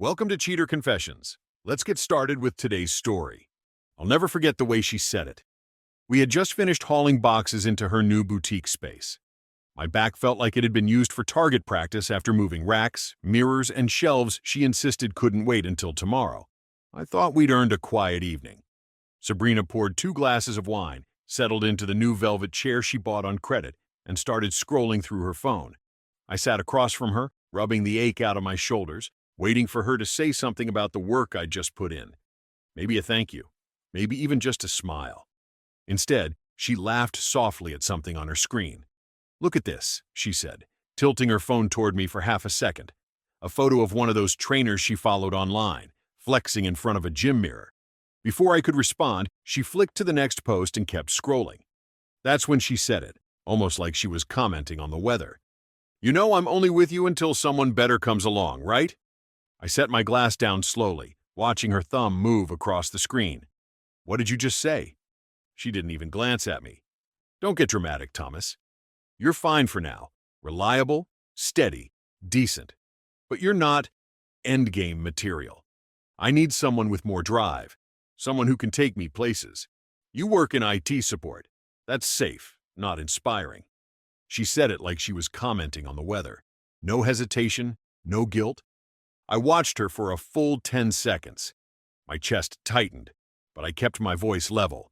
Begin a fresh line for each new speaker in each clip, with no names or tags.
Welcome to Cheater Confessions. Let's get started with today's story. I'll never forget the way she said it. We had just finished hauling boxes into her new boutique space. My back felt like it had been used for target practice after moving racks, mirrors, and shelves she insisted couldn't wait until tomorrow. I thought we'd earned a quiet evening. Sabrina poured 2 glasses of wine, settled into the new velvet chair she bought on credit, and started scrolling through her phone. I sat across from her, rubbing the ache out of my shoulders, waiting for her to say something about the work I'd just put in. Maybe a thank you, maybe even just a smile. Instead, she laughed softly at something on her screen. "Look at this," she said, tilting her phone toward me for half a second. A photo of one of those trainers she followed online, flexing in front of a gym mirror. Before I could respond, she flicked to the next post and kept scrolling. That's when she said it, almost like she was commenting on the weather. "You know I'm only with you until someone better comes along, right?" I set my glass down slowly, watching her thumb move across the screen. "What did you just say?" She didn't even glance at me. "Don't get dramatic, Thomas. You're fine for now. Reliable, steady, decent. But you're not endgame material. I need someone with more drive, someone who can take me places. You work in IT support. That's safe, not inspiring." She said it like she was commenting on the weather. No hesitation, no guilt. I watched her for a full 10 seconds. My chest tightened, but I kept my voice level.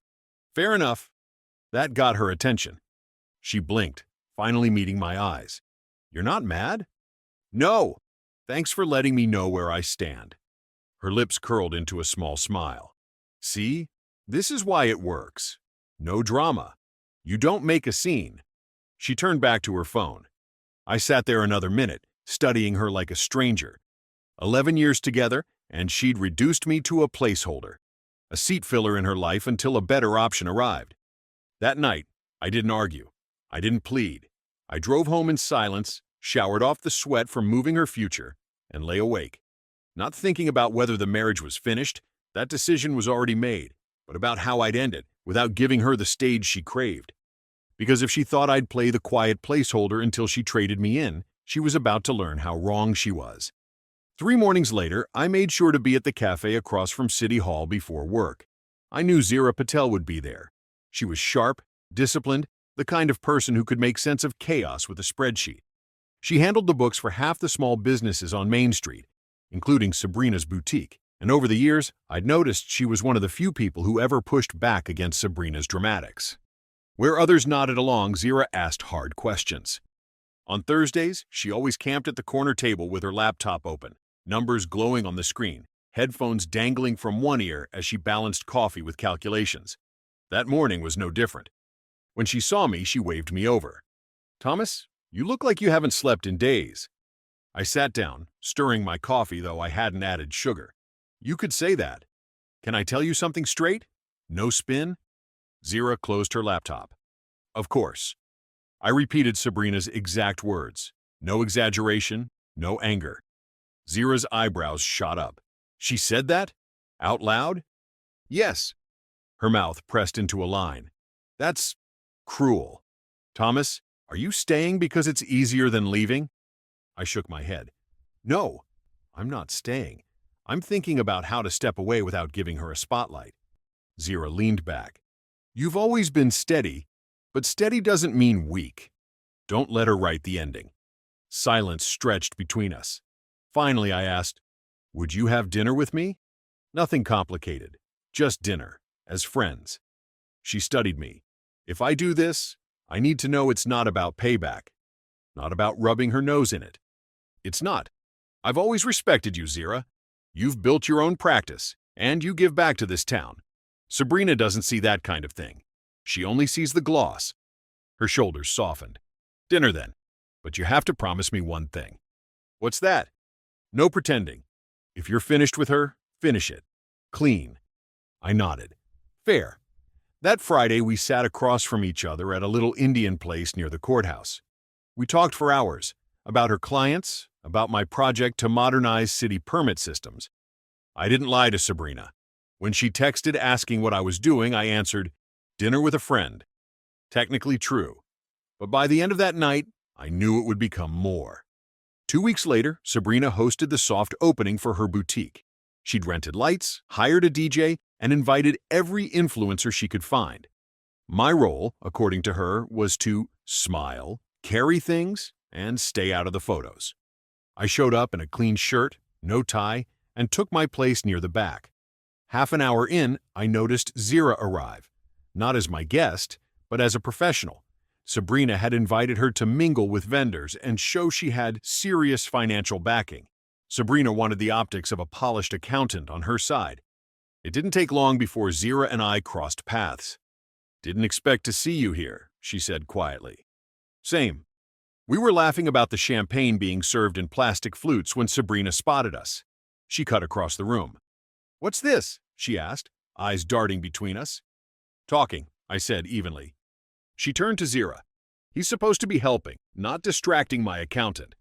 "Fair enough." That got her attention. She blinked, finally meeting my eyes. "You're not mad?" "No. Thanks for letting me know where I stand." Her lips curled into a small smile. "See? This is why it works. No drama. You don't make a scene." She turned back to her phone. I sat there another minute, studying her like a stranger. 11 years together, and she'd reduced me to a placeholder, a seat filler in her life until a better option arrived. That night, I didn't argue. I didn't plead. I drove home in silence, showered off the sweat from moving her future, and lay awake. Not thinking about whether the marriage was finished, that decision was already made, but about how I'd end it without giving her the stage she craved. Because if she thought I'd play the quiet placeholder until she traded me in, she was about to learn how wrong she was. 3 mornings later, I made sure to be at the cafe across from City Hall before work. I knew Zira Patel would be there. She was sharp, disciplined, the kind of person who could make sense of chaos with a spreadsheet. She handled the books for half the small businesses on Main Street, including Sabrina's boutique, and over the years, I'd noticed she was one of the few people who ever pushed back against Sabrina's dramatics. Where others nodded along, Zira asked hard questions. On Thursdays, she always camped at the corner table with her laptop open, numbers glowing on the screen, headphones dangling from one ear as she balanced coffee with calculations. That morning was no different. When she saw me, she waved me over. "Thomas, you look like you haven't slept in days." I sat down, stirring my coffee though I hadn't added sugar. "You could say that. Can I tell you something straight? No spin?" Zira closed her laptop. "Of course." I repeated Sabrina's exact words. No exaggeration, no anger. Zira's eyebrows shot up. "She said that? Out loud?" "Yes." Her mouth pressed into a line. "That's cruel. Thomas, are you staying because it's easier than leaving?" I shook my head. "No, I'm not staying. I'm thinking about how to step away without giving her a spotlight." Zira leaned back. "You've always been steady, but steady doesn't mean weak. Don't let her write the ending." Silence stretched between us. Finally, I asked, "Would you have dinner with me?" "Nothing complicated. Just dinner, as friends." She studied me. "If I do this, I need to know it's not about payback. Not about rubbing her nose in it." "It's not. I've always respected you, Zira. You've built your own practice, and you give back to this town. Sabrina doesn't see that kind of thing. She only sees the gloss." Her shoulders softened. "Dinner then. But you have to promise me one thing." "What's that?" "No pretending. If you're finished with her, finish it. Clean." I nodded. "Fair." That Friday, we sat across from each other at a little Indian place near the courthouse. We talked for hours, about her clients, about my project to modernize city permit systems. I didn't lie to Sabrina. When she texted asking what I was doing, I answered, "Dinner with a friend." Technically true. But by the end of that night, I knew it would become more. 2 weeks later, Sabrina hosted the soft opening for her boutique. She'd rented lights, hired a DJ, and invited every influencer she could find. My role, according to her, was to smile, carry things, and stay out of the photos. I showed up in a clean shirt, no tie, and took my place near the back. Half an hour in, I noticed Zira arrive, not as my guest, but as a professional. Sabrina had invited her to mingle with vendors and show she had serious financial backing. Sabrina wanted the optics of a polished accountant on her side. It didn't take long before Zira and I crossed paths. "Didn't expect to see you here," she said quietly. "Same." We were laughing about the champagne being served in plastic flutes when Sabrina spotted us. She cut across the room. "What's this?" she asked, eyes darting between us. "Talking," I said evenly. She turned to Zira. "He's supposed to be helping, not distracting my accountant.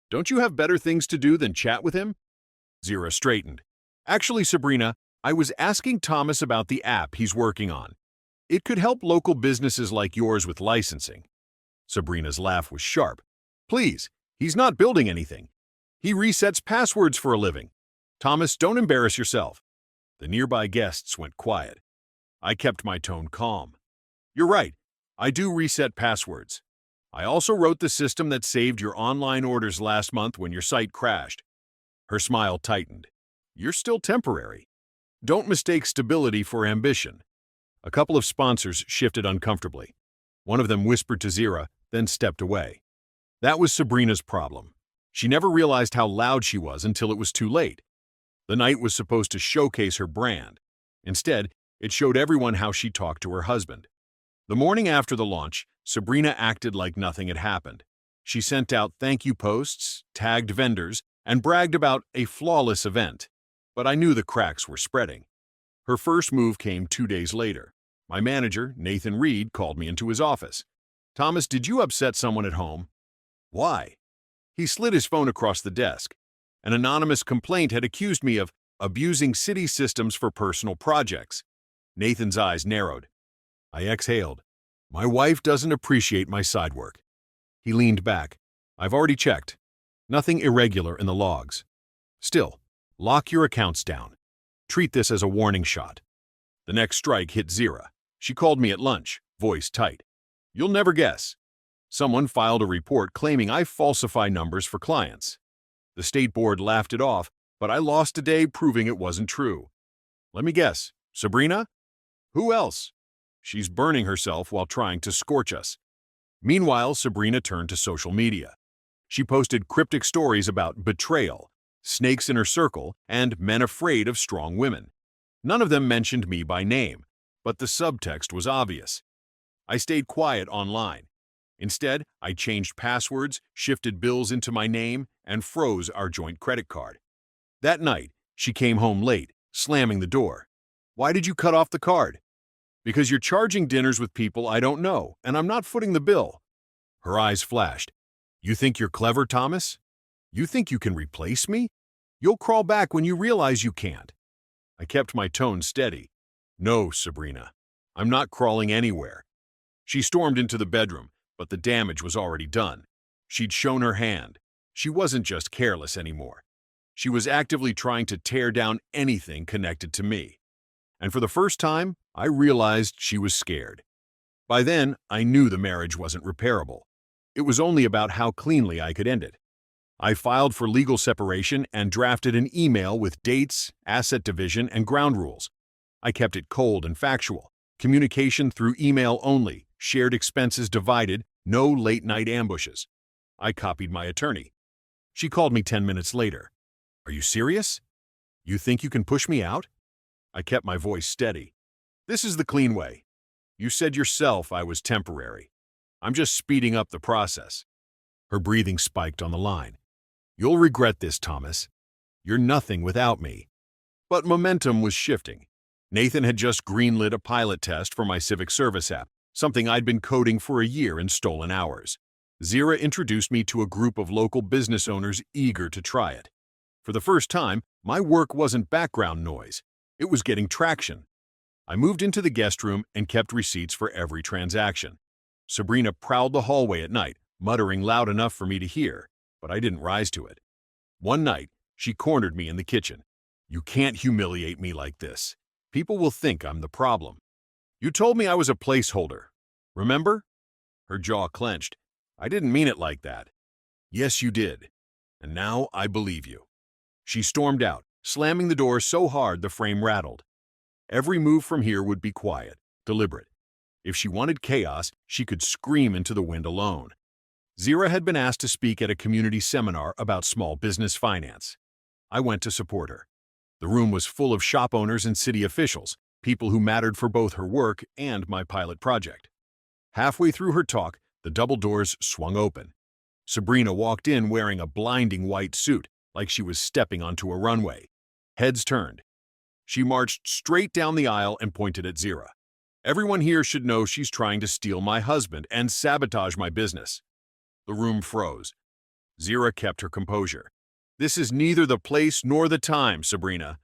Don't you have better things to do than chat with him?" Zira straightened. "Actually, Sabrina, I was asking Thomas about the app he's working on. It could help local businesses like yours with licensing." Sabrina's laugh was sharp. "Please, he's not building anything. He resets passwords for a living. Thomas, don't embarrass yourself." The nearby guests went quiet. I kept my tone calm. "You're right. I do reset passwords. I also wrote the system that saved your online orders last month when your site crashed." Her smile tightened. "You're still temporary. Don't mistake stability for ambition." A couple of sponsors shifted uncomfortably. One of them whispered to Zira, then stepped away. That was Sabrina's problem. She never realized how loud she was until it was too late. The night was supposed to showcase her brand. Instead, it showed everyone how she talked to her husband. The morning after the launch, Sabrina acted like nothing had happened. She sent out thank you posts, tagged vendors, and bragged about a flawless event. But I knew the cracks were spreading. Her first move came 2 days later. My manager, Nathan Reed, called me into his office. "Thomas, did you upset someone at home?" "Why?" He slid his phone across the desk. An anonymous complaint had accused me of abusing city systems for personal projects. Nathan's eyes narrowed. I exhaled. "My wife doesn't appreciate my side work." He leaned back. "I've already checked. Nothing irregular in the logs. Still, lock your accounts down. Treat this as a warning shot." The next strike hit Zira. She called me at lunch, voice tight. "You'll never guess. Someone filed a report claiming I falsify numbers for clients. The state board laughed it off, but I lost a day proving it wasn't true." "Let me guess. Sabrina?" "Who else? She's burning herself while trying to scorch us." Meanwhile, Sabrina turned to social media. She posted cryptic stories about betrayal, snakes in her circle, and men afraid of strong women. None of them mentioned me by name, but the subtext was obvious. I stayed quiet online. Instead, I changed passwords, shifted bills into my name, and froze our joint credit card. That night, she came home late, slamming the door. "Why did you cut off the card?" "Because you're charging dinners with people I don't know, and I'm not footing the bill." Her eyes flashed. "You think you're clever, Thomas? You think you can replace me? You'll crawl back when you realize you can't." I kept my tone steady. "No, Sabrina. I'm not crawling anywhere." She stormed into the bedroom, but the damage was already done. She'd shown her hand. She wasn't just careless anymore. She was actively trying to tear down anything connected to me. And for the first time, I realized she was scared. By then, I knew the marriage wasn't repairable. It was only about how cleanly I could end it. I filed for legal separation and drafted an email with dates, asset division, and ground rules. I kept it cold and factual. Communication through email only, shared expenses divided, no late-night ambushes. I copied my attorney. She called me 10 minutes later. "Are you serious? You think you can push me out?" I kept my voice steady. "This is the clean way. You said yourself I was temporary. I'm just speeding up the process." Her breathing spiked on the line. "You'll regret this, Thomas. You're nothing without me." But momentum was shifting. Nathan had just greenlit a pilot test for my civic service app, something I'd been coding for a year in stolen hours. Zira introduced me to a group of local business owners eager to try it. For the first time, my work wasn't background noise. It was getting traction. I moved into the guest room and kept receipts for every transaction. Sabrina prowled the hallway at night, muttering loud enough for me to hear, but I didn't rise to it. One night, she cornered me in the kitchen. "You can't humiliate me like this. People will think I'm the problem. You told me I was a placeholder. Remember?" Her jaw clenched. "I didn't mean it like that." "Yes, you did. And now I believe you." She stormed out, slamming the door so hard the frame rattled. Every move from here would be quiet, deliberate. If she wanted chaos, she could scream into the wind alone. Zira had been asked to speak at a community seminar about small business finance. I went to support her. The room was full of shop owners and city officials, people who mattered for both her work and my pilot project. Halfway through her talk, the double doors swung open. Sabrina walked in wearing a blinding white suit, like she was stepping onto a runway. Heads turned. She marched straight down the aisle and pointed at Zira. "Everyone here should know she's trying to steal my husband and sabotage my business." The room froze. Zira kept her composure. "This is neither the place nor the time, Sabrina."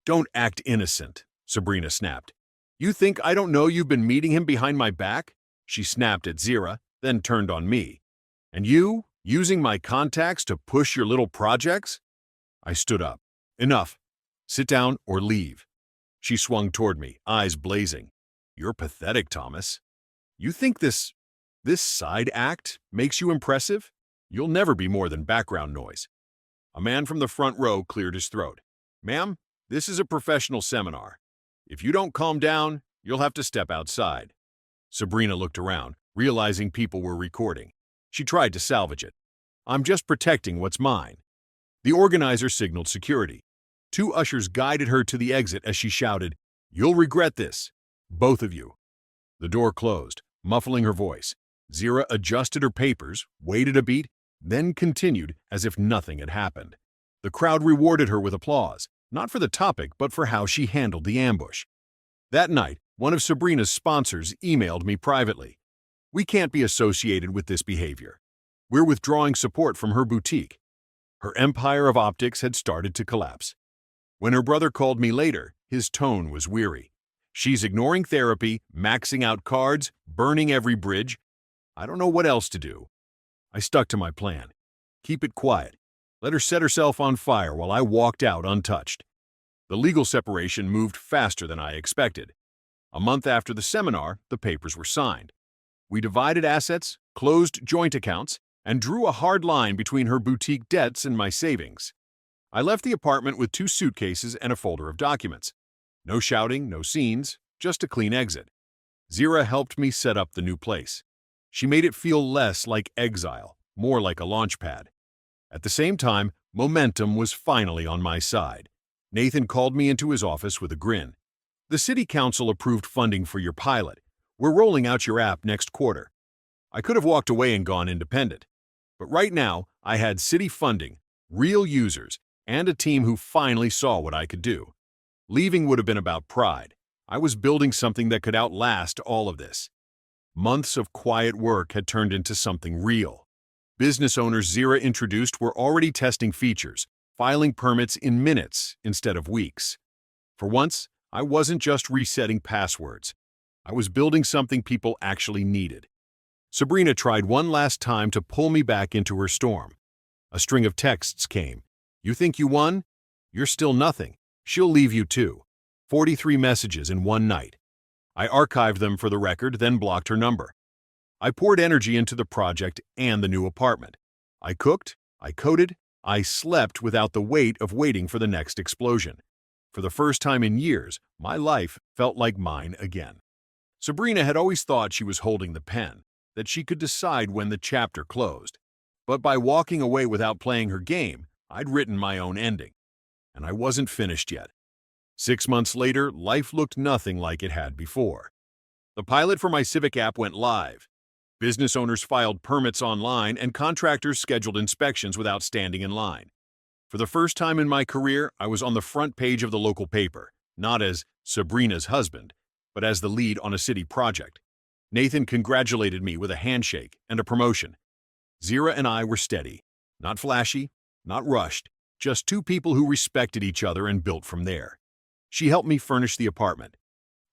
"Don't act innocent," Sabrina snapped. "You think I don't know you've been meeting him behind my back?" She snapped at Zira, then turned on me. "And you, using my contacts to push your little projects?" I stood up. "Enough. Sit down or leave." She swung toward me, eyes blazing. "You're pathetic, Thomas. You think this side act makes you impressive? You'll never be more than background noise." A man from the front row cleared his throat. "Ma'am, this is a professional seminar. If you don't calm down, you'll have to step outside." Sabrina looked around, realizing people were recording. She tried to salvage it. "I'm just protecting what's mine." The organizer signaled security. Two ushers guided her to the exit as she shouted, "You'll regret this, both of you." The door closed, muffling her voice. Zira adjusted her papers, waited a beat, then continued as if nothing had happened. The crowd rewarded her with applause, not for the topic but for how she handled the ambush. That night, one of Sabrina's sponsors emailed me privately. "We can't be associated with this behavior. We're withdrawing support from her boutique." Her empire of optics had started to collapse. When her brother called me later, his tone was weary. "She's ignoring therapy, maxing out cards, burning every bridge. I don't know what else to do." I stuck to my plan. Keep it quiet. Let her set herself on fire while I walked out untouched. The legal separation moved faster than I expected. A month after the seminar, the papers were signed. We divided assets, closed joint accounts, and drew a hard line between her boutique debts and my savings. I left the apartment with 2 suitcases and a folder of documents. No shouting, no scenes, just a clean exit. Zira helped me set up the new place. She made it feel less like exile, more like a launch pad. At the same time, momentum was finally on my side. Nathan called me into his office with a grin. "The city council approved funding for your pilot. We're rolling out your app next quarter." I could have walked away and gone independent. But right now, I had city funding, real users, and a team who finally saw what I could do. Leaving would have been about pride. I was building something that could outlast all of this. Months of quiet work had turned into something real. Business owners Zira introduced were already testing features, filing permits in minutes instead of weeks. For once, I wasn't just resetting passwords. I was building something people actually needed. Sabrina tried one last time to pull me back into her storm. A string of texts came. "You think you won? You're still nothing. She'll leave you too." 43 messages in one night. I archived them for the record, then blocked her number. I poured energy into the project and the new apartment. I cooked, I coded, I slept without the weight of waiting for the next explosion. For the first time in years, my life felt like mine again. Sabrina had always thought she was holding the pen, that she could decide when the chapter closed. But by walking away without playing her game, I'd written my own ending. And I wasn't finished yet. 6 months later, life looked nothing like it had before. The pilot for my Civic app went live. Business owners filed permits online and contractors scheduled inspections without standing in line. For the first time in my career, I was on the front page of the local paper, not as Sabrina's husband, but as the lead on a city project. Nathan congratulated me with a handshake and a promotion. Zira and I were steady, not flashy, not rushed, just 2 people who respected each other and built from there. She helped me furnish the apartment.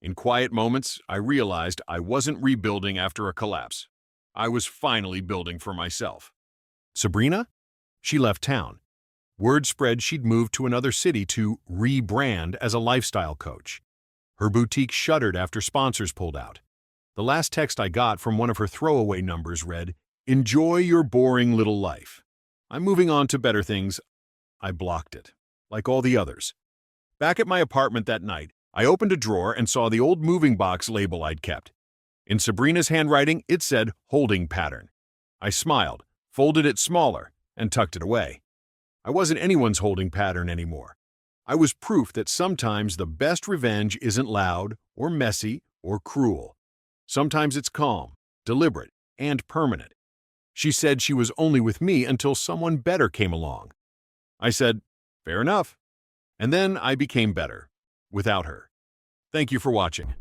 In quiet moments, I realized I wasn't rebuilding after a collapse. I was finally building for myself. "Sabrina?" She left town. Word spread she'd moved to another city to rebrand as a lifestyle coach. Her boutique shuttered after sponsors pulled out. The last text I got from one of her throwaway numbers read, "Enjoy your boring little life. I'm moving on to better things." I blocked it, like all the others. Back at my apartment that night, I opened a drawer and saw the old moving box label I'd kept. In Sabrina's handwriting, it said holding pattern. I smiled, folded it smaller, and tucked it away. I wasn't anyone's holding pattern anymore. I was proof that sometimes the best revenge isn't loud or messy or cruel. Sometimes it's calm, deliberate, and permanent. She said she was only with me until someone better came along. I said, fair enough. And then I became better, without her. Thank you for watching.